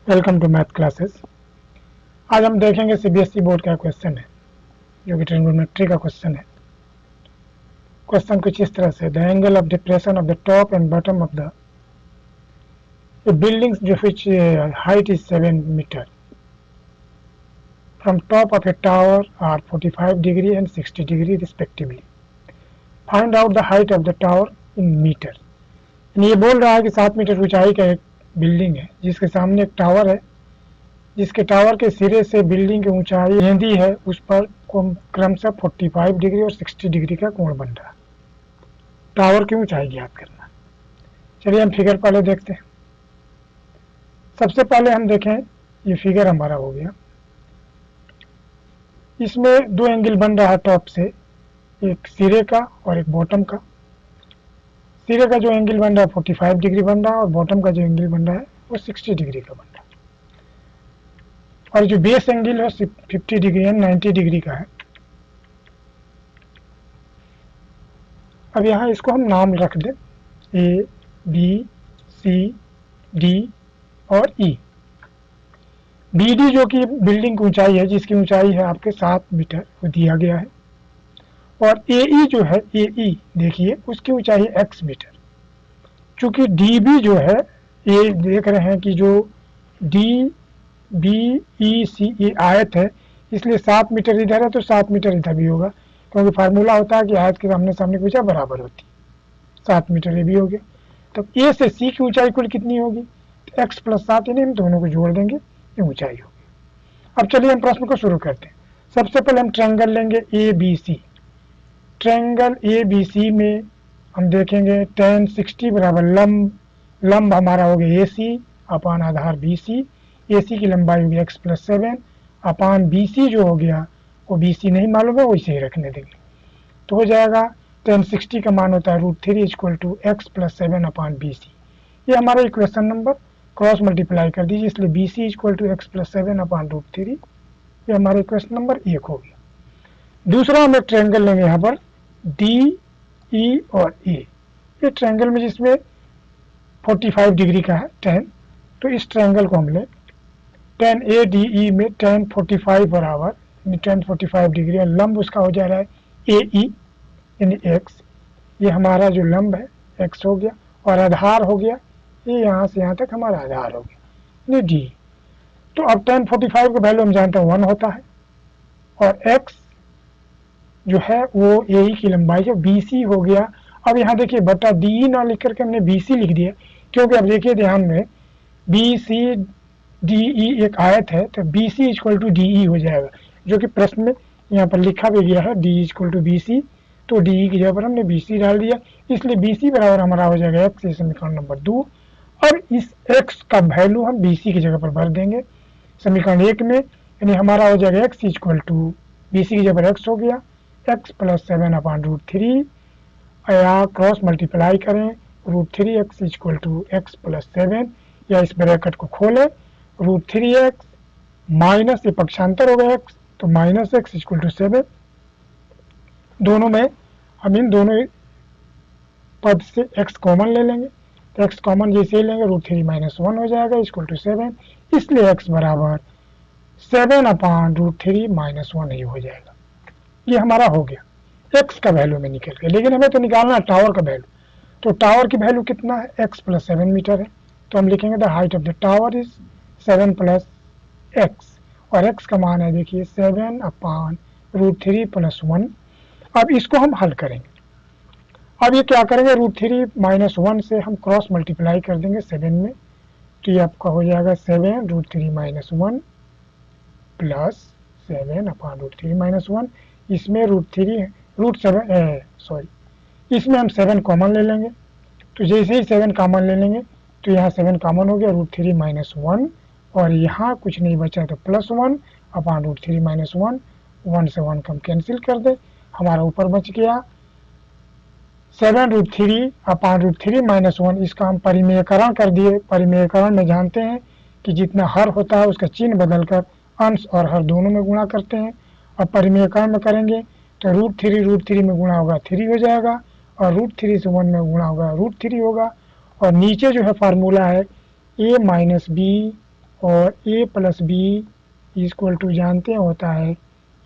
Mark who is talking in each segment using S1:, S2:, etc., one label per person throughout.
S1: Welcome to math classes. आज हम देखेंगे सीबीएसई बोर्ड का क्वेश्चन है जो कि ट्रिग्नोमेट्री का क्वेश्चन है। क्वेश्चन कुछ इस तरह से, the angle of depression of the top and bottom of the buildings जो which height is 7 metre from top of a tower are 45 degree and 60 degree respectively. Find out the height of the tower in metre. ये बोल रहा है कि 7 metre ऊंचाई का एक building है जिसके सामने एक टावर है, जिसके टावर के सिरे से बिल्डिंग की ऊंचाई गेंदी है, उस पर क्रमशः 45 डिग्री और 60 डिग्री का कोण बन रहा है। टावर की ऊंचाई ज्ञात करना। चलिए हम फिगर पहले देखते हैं। सबसे पहले हम देखें, ये फिगर हमारा हो गया, इसमें दो एंगल बन रहा है टॉप से, एक सिरे का और एक बॉटम का। सिरे का जो एंगल बन रहा है 45 डिग्री बन रहा है और बॉटम का जो एंगल बन रहा है वो 60 डिग्री का बन रहा है। और जो बेस एंगल है 50 डिग्री एंड 90 डिग्री का है। अब यहाँ इसको हम नाम रख दें, ए बी सी डी और ई। बी डी जो कि बिल्डिंग की ऊंचाई है, जिसकी ऊंचाई है आपके 7 मीटर, वो दिया गया है। और ए ई जो है, ए ई देखिए उसकी ऊंचाई है x मीटर। चूंकि डी बी जो है, ये देख रहे हैं कि जो डी बी ई सी ये आयत है, इसलिए 7 मीटर इधर है तो 7 मीटर इधर भी होगा, क्योंकि फार्मूला होता है कि आयत के सामने सामने की ऊंचाई बराबर होती है। 7 मीटर ये भी हो गया। तो ए से सी की ऊंचाई कुल कितनी होगी? तो x प्लस 7, यानी हम दोनों को जोड़ देंगे, ये ऊंचाई होगी। अब चलिए हम प्रश्न को शुरू करते हैं। सबसे पहले हम ट्रायंगल लेंगे A B C. Triangle A B C में हम देखेंगे tan 60 बराबर लंब हमारा हो गया ए सी अपान आधार बी सी। ए सी की लंबाई होगी x प्लस 7 अपान बी सी जो हो गया वो बी सी नहीं मालूम है, वैसे ही रखने देंगे। तो हो जाएगा tan 60 का मान होता है √3 equal to x plus 7 upon B C. ये हमारा इक्वेशन नंबर, क्रॉस मल्टीप्लाई कर दीजिए, इसलिए B C equal to x plus 7 upon √3। ये हमारा इक्वेशन नंबर 1 हो गया। दूसरा हम एक ट्रायंगल लेंगे यहाँ पर डी ई और ए। ये ट्रायंगल में जिसमें 45 डिग्री का है tan, तो इस ट्रायंगल को हम लें tan ए डी ई में tan 45 बराबर tan 45 डिग्री और लंब उसका हो जा रहा है ए ई यानी x। ये हमारा जो लंब है x हो गया और आधार हो गया, ये यहाँ से यहाँ तक हमारा आधार हो गया यानी डी। तो अब tan 45 का वैल्यू हम जानते हैं 1 होता है और x जो है वो ए ई की लंबाई है, बी सी हो गया। अब यहाँ देखिए बटा डी ई ना लिख करके हमने बी सी लिख दिया, क्योंकि अब देखिए ध्यान में बी सी डी ई एक आयत है, तो B C equal to D E हो जाएगा, जो कि प्रश्न में यहाँ पर लिखा भी गया है D equal to B C. तो डी ई की जगह पर हमने बी सी डाल दिया, इसलिए बी सी बराबर हमारा हो जाएगा x। ये समीकरण नंबर 2। और इस x का वैल्यू हम बी सी की जगह पर भर देंगे समीकरण 1 में, यानी हमारा हो जाएगा x equal to B C की जगह पर x हो गया x प्लस 7 अपान √3, या क्रॉस मल्टीप्लाई करें √3x equal to x plus 7, या इस ब्रैकेट को खोलें √3x माइनस ये पक्षांतर हो गया x, तो माइनस x इक्वल टू 7। दोनों में हम इन दोनों पद से x कॉमन ले लेंगे, तो x कॉमन जैसे ही लेंगे √3 माइनस 1 हो जाएगा इक्वल टू 7, इसलिए x बराबर 7 अपान √3 माइनस 1 ही हो जाएगा। ये हमारा हो गया, x का वैल्यू में निकल गया। लेकिन हमें तो निकालना है टावर का वैल्यू। तो टावर की वैल्यू कितना है? x प्लस 7 मीटर है, तो हम लिखेंगे the height of the tower is 7 plus x, और x का मान है देखिए 7 अपान √3 प्लस 1। अब इसको हम हल करेंगे। अब ये क्या करेंगे, √3 माइनस 1 से हम क्रॉस मल्टीप्लाई कर देंगे 7 में, तो ये आपका हो जाएगा 7 √3 माइनस 1 प्लस 7 अपान √3 माइनस 1। इसमें इसमें हम 7 कॉमन ले लेंगे, तो जैसे ही 7 कॉमन ले लेंगे तो यहाँ 7 कॉमन हो गया √3 माइनस 1, और यहाँ कुछ नहीं बचा तो प्लस 1 अपान √3 माइनस 1। 1 से 1 कम कैंसिल कर दे, हमारा ऊपर बच गया 7 √3 अपान √3 माइनस 1। इसका हम परिमेयकरण कर दिए। परिमेयकरण में जानते हैं कि जितना हर होता है उसका चिन्ह बदलकर अंश और हर दोनों में गुणा करते हैं। और परिमेयकरण में करेंगे तो √3 में गुणा होगा 3 हो जाएगा, और √3 से 1 में गुणा होगा √3 होगा। और नीचे जो है फार्मूला है a माइनस बी और a plus B equal to जानते हैं होता है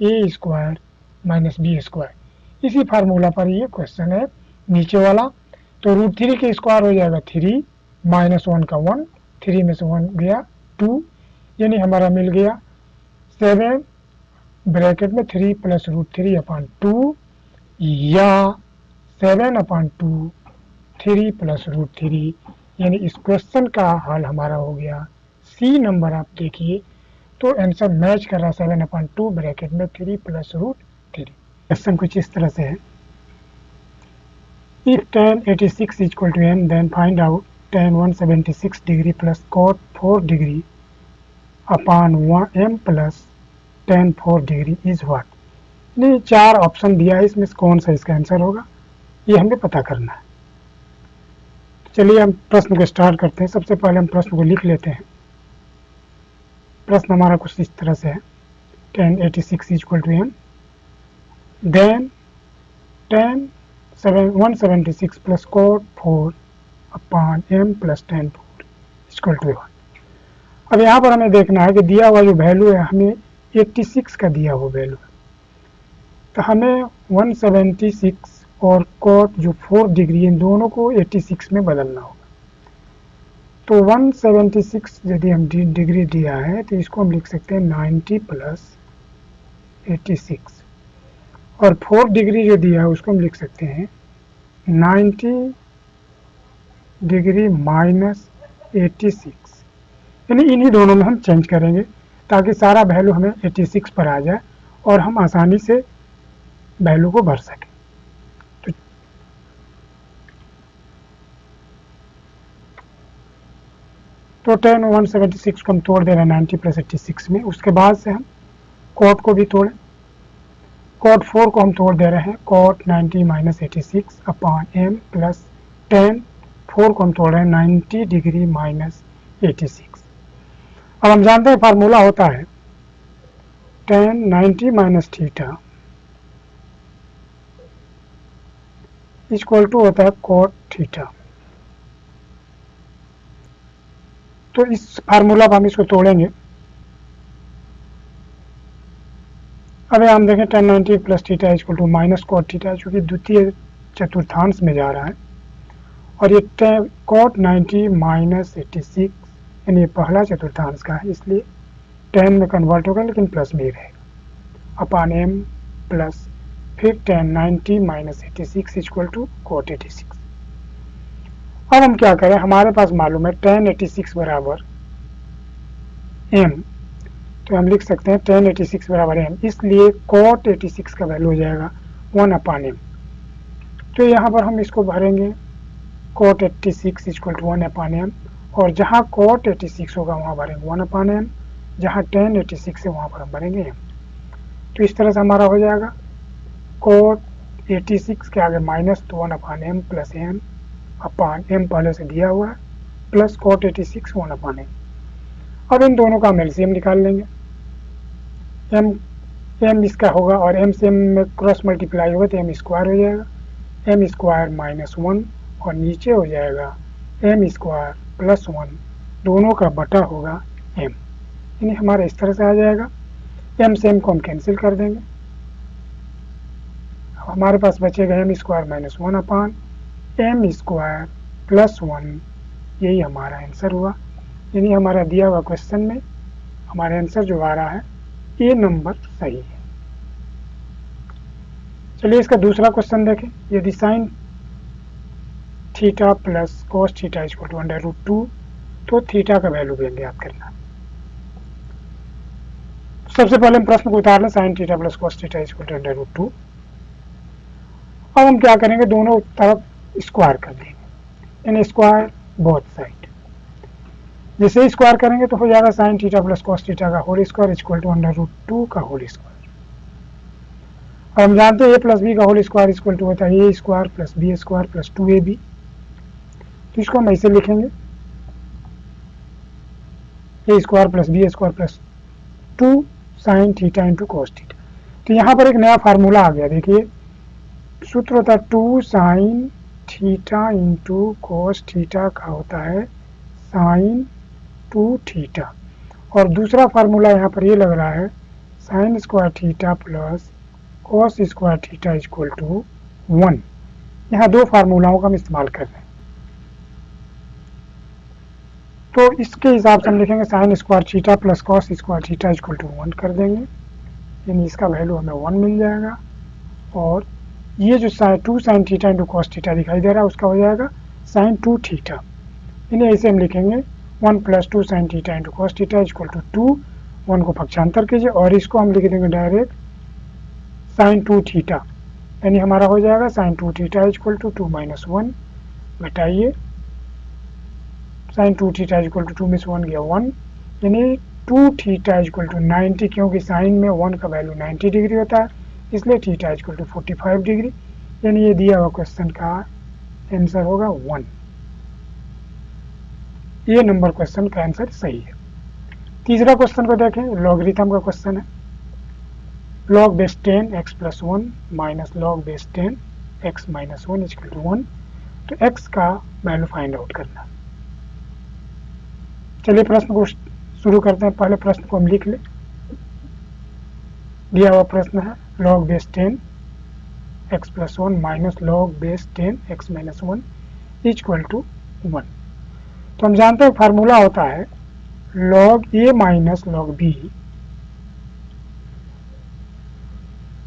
S1: A square minus B square. इसी फार्मूला पर ये क्वेश्चन है नीचे वाला। तो √3 के स्क्वायर हो जाएगा 3 माइनस 1 का 1, 3 में से 1 गया 2, यानी हमारा मिल गया 7 ब्रैकेट में 3 प्लस √3/2 या 7/2 3 प्लस √3, यानी इस क्वेश्चन का हल हमारा हो गया सी नंबर। आप देखिए तो आंसर मैच कर रहा है 7/2 ब्रैकेट में 3 प्लस √3। क्वेश्चन कुछ इस तरह से है, if tan 86 equal to m then find out tan 176 degree plus cot 4 degree upon m plus tan 4 degree is what. नहीं, 4 ऑप्शन दिया है, इसमें कौन सा इसका आंसर होगा ये हमें पता करना है। चलिए हम प्रश्न को स्टार्ट करते हैं। सबसे पहले हम प्रश्न को लिख लेते हैं। प्रश्न हमारा कुछ इस तरह से है, tan 86 equal to m then tan 176 plus cot 4 upon m plus tan 4 equal to 1। अब यहाँ पर हमें देखना है कि दिया हुआ जो वैल्यू है हमें 86 का दिया हुआ वैल्यू है, तो हमें 176 और cot जो 4 डिग्री इन दोनों को 86 में बदलना होगा। तो 176 यदि हम डिग्री दिया है तो इसको हम लिख सकते हैं 90 प्लस 86, और 4 डिग्री जो दिया है उसको हम लिख सकते हैं 90 डिग्री माइनस 86, यानी इन्हीं दोनों में हम चेंज करेंगे ताकि सारा वैल्यू हमें 86 पर आ जाए और हम आसानी से वैल्यू को भर सकें। तो tan 176 को हम तोड़ दे रहे हैं 90 प्लस 86 में। उसके बाद से हम cot को भी तोड़ें। cot 4 को हम तोड़ दे रहे हैं cot 90 minus 86 upon m plus tan 4 को हम तोड़ रहे हैं 90 डिग्री माइनस 86। अब हम जानते हैं फार्मूला होता है tan 90 minus theta equal to होता है cot थीटा। तो इस फार्मूला पर हम इसको तोड़ेंगे। अब हम देखें tan 90 plus theta equal to minus cot theta, जो कि द्वितीय चतुर्थांश में जा रहा है, और ये cot 90 माइनस 86 यानी ये पहला चतुर्थांश का है, इसलिए tan में कन्वर्ट होगा लेकिन प्लस में ही रहेगा अपॉन m प्लस फिर tan 90 minus 86 equal to cot 86। अब हम क्या करें, हमारे पास मालूम है tan 86 बराबर m, तो हम लिख सकते हैं tan 86 बराबर m, इसलिए cot 86 का वैल्यू हो जाएगा 1 अपॉन m। तो यहाँ पर हम इसको भरेंगे cot 86 equal to 1 upon m, और जहाँ cot 86 होगा वहाँ भरेंगे 1 अपॉन m, जहाँ tan 86 है वहाँ पर हम भरेंगे m। तो इस तरह से हमारा हो जाएगा cot 86 के आगे माइनस तो 1 upon m plus m upon m पहले से दिया हुआ है प्लस cot 86 1 अपॉन m। अब इन दोनों का हम एलसीएम निकाल लेंगे। m इसका होगा और m से m में क्रॉस मल्टीप्लाई होगा तो m स्क्वायर हो जाएगा, m स्क्वायर माइनस 1 और नीचे हो जाएगा m स्क्वायर प्लस 1, दोनों का बटा होगा m, यानी हमारा इस तरह से आ जाएगा। m से m को हम कैंसिल कर देंगे, हमारे पास बचेगा m square minus 1 upon m square plus 1, यही हमारा आंसर हुआ। यानी हमारा दिया हुआ क्वेश्चन में हमारा आंसर जो आ रहा है ए नंबर सही है। चलिए इसका दूसरा क्वेश्चन देखें। यदि sine theta plus cos theta equal to √2, तो थीटा का वैल्यू भी ज्ञात करना। सबसे पहले हम प्रश्न को उतार लें, sine theta plus cos theta equal to √2। अब हम क्या करेंगे, दोनों तरफ स्क्वायर कर देंगे, यानी स्क्वायर बोथ साइड। जैसे स्क्वायर करेंगे तो हो जाएगा sine theta plus cos theta का होल स्क्वायर इक्वल टू √2 का होल स्क्वायर। और हम जानते हैं a प्लस बी का होल स्क्वायर इक्वल टू होता है a square plus B square plus 2ab। तो इसको हम ऐसे लिखेंगे a square plus B square plus 2 sine theta into cos theta. तो यहाँ पर एक नया फार्मूला आ गया, देखिए सूत्र होता है 2 sine theta into cos theta का होता है साइन 2 थीटा। और दूसरा फार्मूला यहाँ पर ये लग रहा है sine square theta plus cos square theta equal to 1। यहाँ दो फार्मूलाओं का हम इस्तेमाल कर रहे हैं। तो इसके हिसाब से हम लिखेंगे sine square theta plus cos square theta equal to 1 कर देंगे, यानी इसका वैल्यू हमें 1 मिल जाएगा। और ये जो two sine theta into cos theta दिखाई दे रहा है उसका हो जाएगा साइन 2 थीटा, इन्हें ऐसे हम लिखेंगे 1 plus 2 sine theta into cos theta equal to 2। 1 को पक्षांतर कीजिए और इसको हम लिख देंगे डायरेक्ट साइन 2 थीटा, यानी हमारा हो जाएगा sine 2 theta equal to 2 minus 1 घटाइए साइन 2 थीटा इक्वल टू 2 में से 1 गया 1, यानी 2 थीटा इक्वल टू 90, क्योंकि साइन में 1 का वैल्यू 90 डिग्री होता है इसलिए थीटा इक्वल टू 45 डिग्री, यानी ये दिया हुआ क्वेश्चन का आंसर होगा 1। ये नंबर क्वेश्चन का आंसर सही है। तीसरा क्वेश्चन को देखें, लॉगरिथम का क्वेश्चन है। Log base 10 x plus 1 minus log base 10 x minus 1 equal to 1। तो x का वैल्यू फाइंड आउट करना। चलिए प्रश्न को शुरू करते हैं। पहले प्रश्न को हम लिख लें। दिया हुआ प्रश्न है log base 10 x plus 1 minus log base 10 x minus 1 equal to 1। तो हम जानते हैं फार्मूला होता है log a minus log b,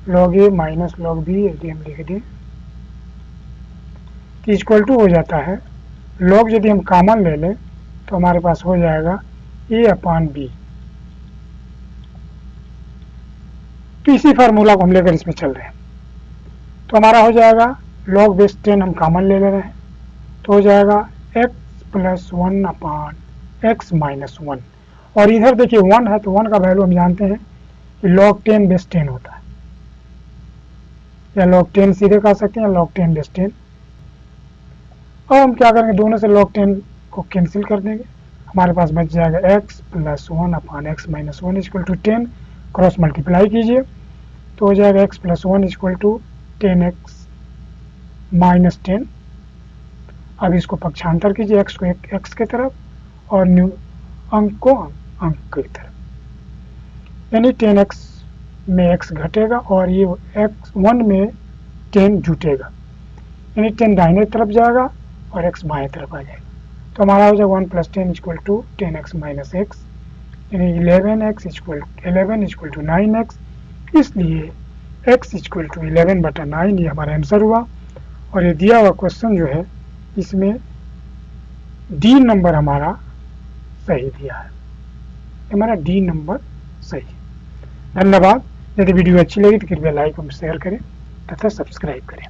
S1: log a minus log b यदि हम लिख दें तो इक्वल टू हो जाता है लॉग यदि हम कॉमन ले लें तो हमारे पास हो जाएगा a अपान b। तो इसी फार्मूला को हम लेकर इसमें चल रहे हैं। तो हमारा हो जाएगा लॉग बेस 10 हम कॉमन ले रहे हैं तो हो जाएगा x plus 1 upon x minus 1, और इधर देखिए 1 है तो 1 का वैल्यू हम जानते हैं कि लॉग 10 बेस 10 होता है, या लॉग 10 सीधे कह सकते हैं या लॉग 10 बेस 10। अब हम क्या करेंगे, दोनों से लॉग 10 को कैंसिल कर देंगे, हमारे पास बच जाएगा x plus 1 upon x minus 1 equal to 10, cross multiply कीजिए तो हो जाएगा x plus 1 equal to 10x minus 10। अब इसको पक्षांतर कीजिए, x को x के तरफ और अंक को अंक की तरफ, यानी 10x में x घटेगा और ये x 1 में 10 जुटेगा, यानी 10 दाहिने तरफ जाएगा और x बाएं तरफ आ जाएगा। तो हमारा हो जाएगा 1 plus 10 equal to 10x minus x, यानी 11x equal 11 equal to 9x, इसलिए x इक्वल टू 11/9 ये हमारा आंसर हुआ। और ये दिया हुआ क्वेश्चन जो है इसमें डी नंबर हमारा सही दिया है, हमारा डी नंबर सही है। धन्यवाद। यदि वीडियो अच्छी लगी तो कृपया लाइक और शेयर करें तथा सब्सक्राइब करें।